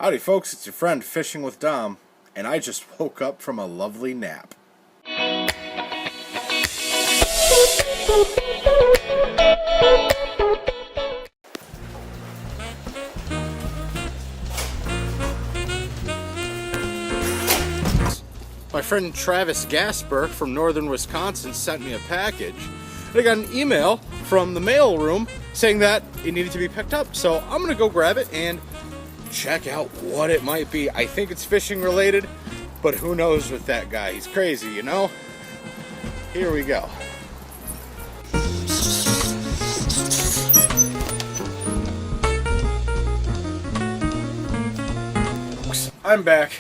Howdy folks, it's your friend Fishing with Dom, and I just woke up from a lovely nap. My friend Travis Gasper from northern Wisconsin sent me a package. I got an email from the mail room saying that it needed to be picked up, so I'm going to go grab it and check out what it might be. I think it's fishing related, but who knows with that guy. He's crazy, you know? Here we go. I'm back.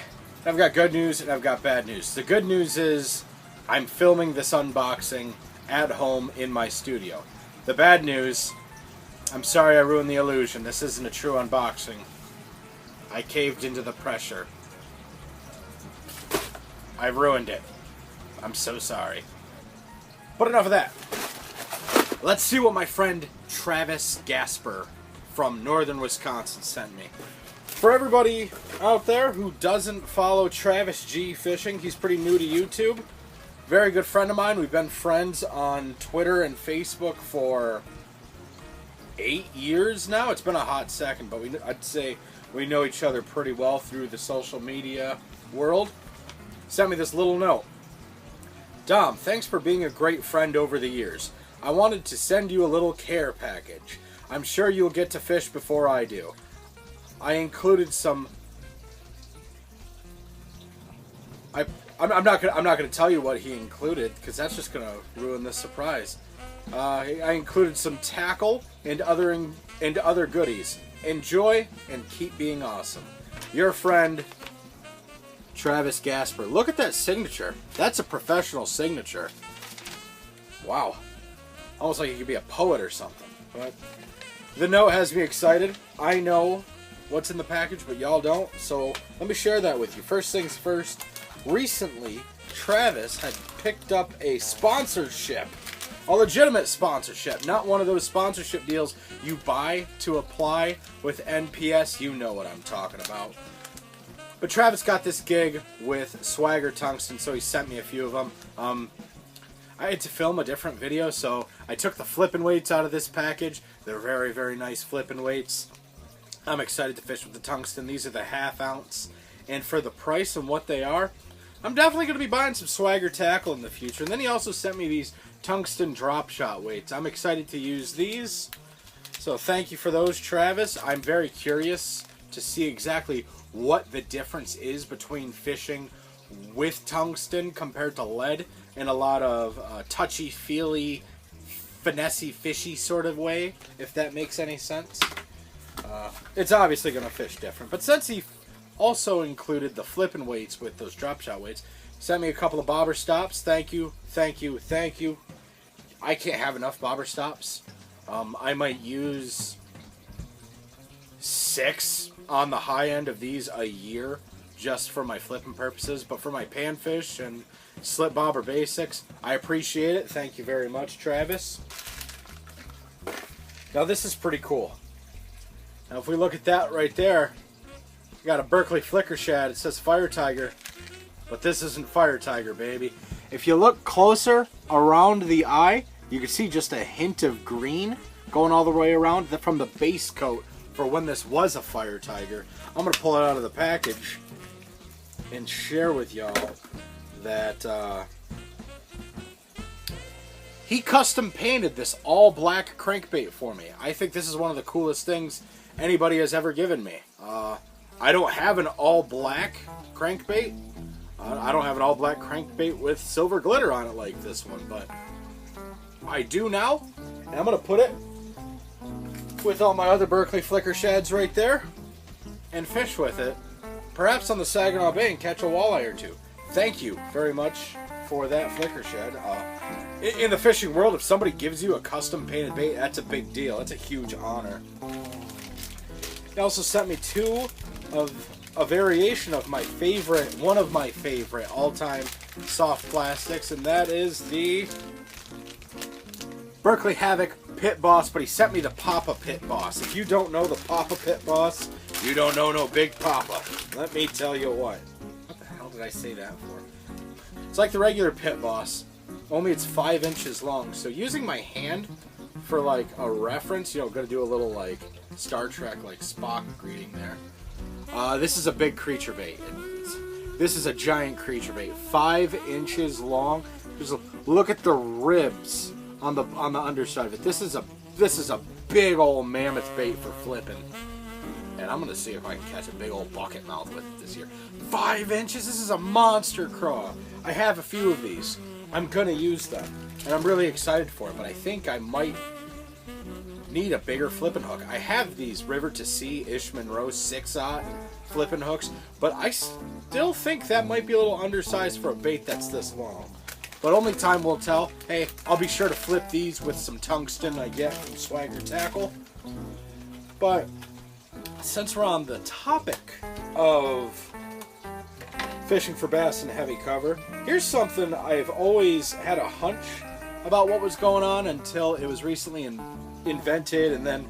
I've got good news and I've got bad news. The good news is I'm filming this unboxing at home in my studio. The bad news, I'm sorry I ruined the illusion. This isn't a true unboxing. I caved into the pressure. I ruined it. I'm so sorry. But enough of that. Let's see what my friend Travis Gasper from northern Wisconsin sent me. For everybody out there who doesn't follow Travis G Fishing, he's pretty new to YouTube. Very good friend of mine. We've been friends on Twitter and Facebook for 8 years now. It's been a hot second, but I'd say we know each other pretty well through the social media world. Sent me this little note. Dom, thanks for being a great friend over the years. I wanted to send you a little care package. I'm sure you'll get to fish before I do. I included some. I'm not gonna tell you what he included because that's just gonna ruin the surprise. I included some tackle and other goodies. Enjoy and keep being awesome. Your friend, Travis Gasper. Look at that signature. That's a professional signature. Wow. Almost like he could be a poet or something. But the note has me excited. I know what's in the package, but y'all don't. So let me share that with you. First things first. Recently, Travis had picked up a sponsorship. A legitimate sponsorship, not one of those sponsorship deals you buy to apply with NPS. You know what I'm talking about. But Travis got this gig with Swagger Tungsten, so he sent me a few of them. I had to film a different video, so I took the flipping weights out of this package. They're very, very nice flipping weights. I'm excited to fish with the tungsten. These are the 1/2 ounce. And for the price and what they are, I'm definitely going to be buying some Swagger tackle in the future. And then he also sent me these tungsten drop shot weights. I'm excited to use these. So thank you for those, Travis. I'm very curious to see exactly what the difference is between fishing with tungsten compared to lead in a lot of touchy-feely, finessey, fishy sort of way, if that makes any sense. It's obviously going to fish different. But since he also included the flipping weights with those drop shot weights, sent me a couple of bobber stops. Thank you, thank you, thank you. I can't have enough bobber stops. I might use 6 on the high end of these a year just for my flipping purposes. But for my panfish and slip bobber basics, I appreciate it. Thank you very much, Travis. Now this is pretty cool. Now if we look at that right there, we got a Berkley Flicker Shad. It says Fire Tiger, but this isn't Fire Tiger, baby. If you look closer around the eye, you can see just a hint of green going all the way around from the base coat for when this was a Fire Tiger. I'm going to pull it out of the package and share with y'all that he custom painted this all black crankbait for me. I think this is one of the coolest things anybody has ever given me. I don't have an all black crankbait. I don't have an all black crankbait with silver glitter on it like this one, but I do now. And I'm going to put it with all my other Berkley Flicker Shads right there and fish with it, perhaps on the Saginaw Bay, and catch a walleye or two. Thank you very much for that Flicker Shad. In the fishing world, if somebody gives you a custom painted bait, that's a big deal. That's a huge honor. He also sent me 2 of a variation of my favorite, one of my favorite all-time soft plastics, and that is the Berkley Havoc Pit Boss, but he sent me the Papa Pit Boss. If you don't know the Papa Pit Boss, You don't know no Big Papa. Let me tell you what. What the hell did I say that for? It's like the regular Pit Boss, only it's 5 inches long. So using my hand for like a reference, you know, gonna do a little like Star Trek like Spock greeting there. This is a big creature bait. This is a giant creature bait, 5 inches long. Just look at the ribs on the underside of it. This is a big old mammoth bait for flipping. And I'm gonna see if I can catch a big old bucket mouth with it this year. 5 inches. This is a monster craw. I have a few of these. I'm gonna use them, and I'm really excited for it. But I think I might need a bigger flipping hook. I have these River to Sea Ish Monroe 6/0 flipping hooks, but I still think that might be a little undersized for a bait that's this long. But only time will tell. Hey, I'll be sure to flip these with some tungsten I get from Swagger Tackle. But since we're on the topic of fishing for bass in heavy cover, here's something I've always had a hunch about what was going on until it was recently invented and then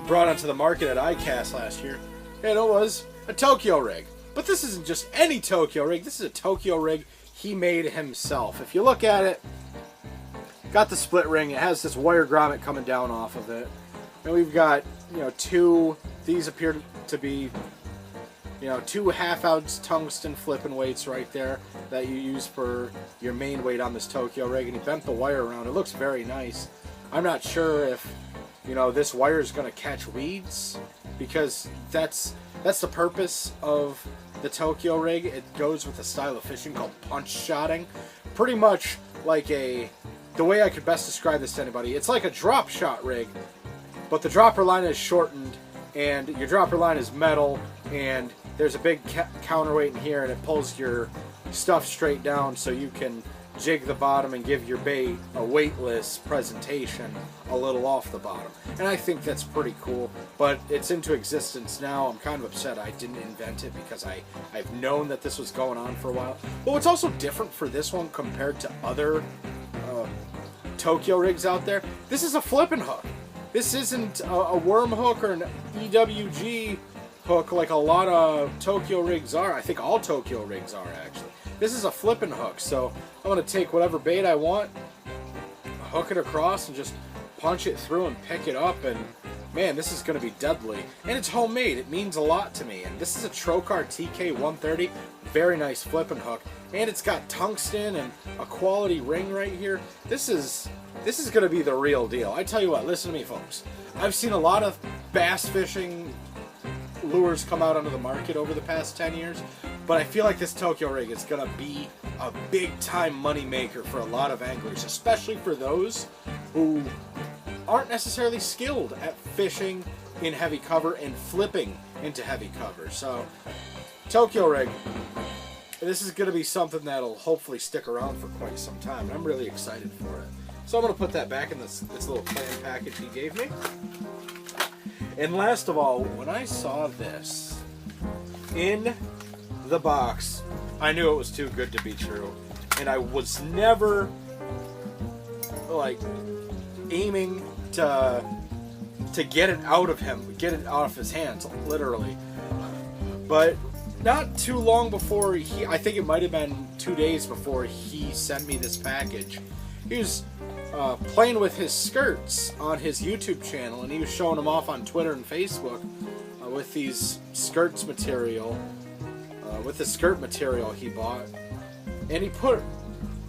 brought onto the market at ICAST last year. And it was a Tokyo rig. But this isn't just any Tokyo rig. This is a Tokyo rig he made himself. If you look at it, got the split ring. It has this wire grommet coming down off of it. And we've got, you know, two, these appear to be, you know, 2 half-ounce tungsten flipping weights right there that you use for your main weight on this Tokyo rig. And he bent the wire around. It looks very nice. I'm not sure if, you know, this wire is going to catch weeds, because that's the purpose of the Tokyo rig. It goes with a style of fishing called punch shotting. Pretty much like the way I could best describe this to anybody, it's like a drop shot rig, but the dropper line is shortened, and your dropper line is metal, and there's a big counterweight in here, and it pulls your stuff straight down so you can jig the bottom and give your bait a weightless presentation a little off the bottom. And I think that's pretty cool, but it's into existence now. I'm kind of upset I didn't invent it, because I've known that this was going on for a while. But what's also different for this one compared to other Tokyo rigs out there, this is a flipping hook. This isn't a worm hook or an EWG hook like a lot of Tokyo rigs are. I think all Tokyo rigs are, actually. This is a flipping hook, so I'm going to take whatever bait I want, hook it across, and just punch it through and pick it up, and man, this is going to be deadly. And it's homemade. It means a lot to me. And this is a Trokar TK130, very nice flipping hook, and it's got tungsten and a quality ring right here. This is going to be the real deal. I tell you what, listen to me, folks. I've seen a lot of bass fishing lures come out onto the market over the past 10 years, but I feel like this Tokyo rig is going to be a big time money maker for a lot of anglers, especially for those who aren't necessarily skilled at fishing in heavy cover and flipping into heavy cover. So Tokyo rig, this is going to be something that'll hopefully stick around for quite some time, and I'm really excited for it. So I'm going to put that back in this little plan package he gave me. And last of all, when I saw this in the box, I knew it was too good to be true. And I was never, like, aiming to get it out of him, get it out of his hands, literally. But not too long before I think it might have been 2 days before he sent me this package, he was playing with his skirts on his YouTube channel, and he was showing them off on Twitter and Facebook with these skirts material, with the skirt material he bought, and he put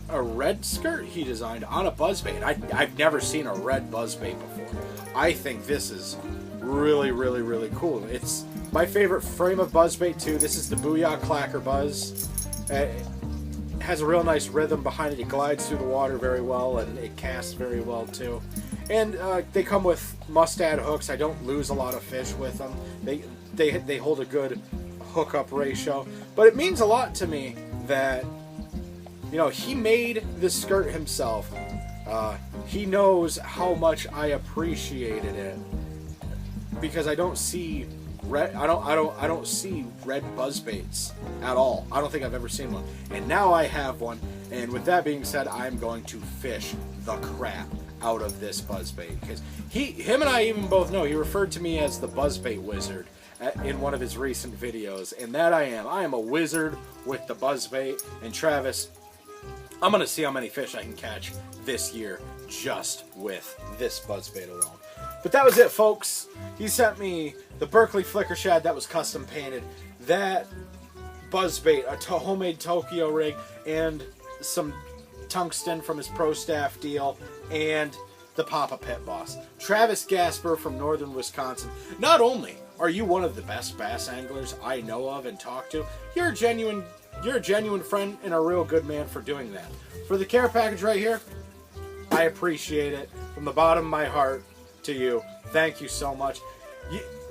a red skirt he designed on a buzzbait. I've never seen a red buzzbait before. I think this is really, really, really cool. It's my favorite frame of buzzbait too. This is the Booyah Clacker Buzz. It has a real nice rhythm behind it. It glides through the water very well, and it casts very well too. And they come with mustad hooks. I don't lose a lot of fish with them. They hold a good hookup ratio. But it means a lot to me that, you know, he made this skirt himself. He knows how much I appreciated it, because I don't see red. I don't see red buzzbaits at all. I don't think I've ever seen one, and now I have one. And with that being said, I'm going to fish the crap out of this buzzbait, because him and I even both know he referred to me as the buzzbait wizard in one of his recent videos, and that I am a wizard with the buzzbait. And Travis, I'm gonna see how many fish I can catch this year just with this buzzbait alone. But that was it, folks. He sent me the Berkley Flicker Shad that was custom painted, that buzzbait, a homemade Tokyo rig, and some tungsten from his Pro Staff deal, and the Papa Pit Boss. Travis Gasper from northern Wisconsin. Not only are you one of the best bass anglers I know of and talk to, you're a genuine friend and a real good man for doing that. For the care package right here, I appreciate it from the bottom of my heart to you. Thank you so much.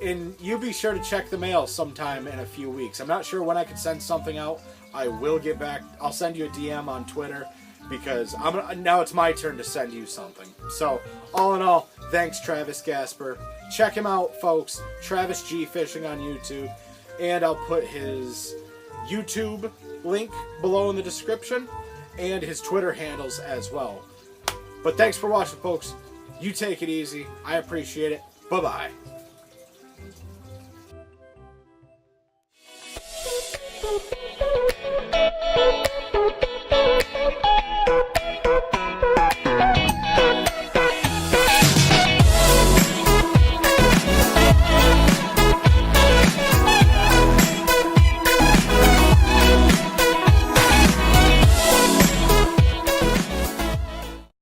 And you be sure to check the mail sometime in a few weeks. I'm not sure when I can send something out. I will get back. I'll send you a DM on Twitter, because now it's my turn to send you something. So, all in all, thanks Travis Gasper. Check him out, folks. Travis G Fishing on YouTube. And I'll put his YouTube link below in the description, and his Twitter handles as well. But thanks for watching, folks. You take it easy. I appreciate it. Bye-bye.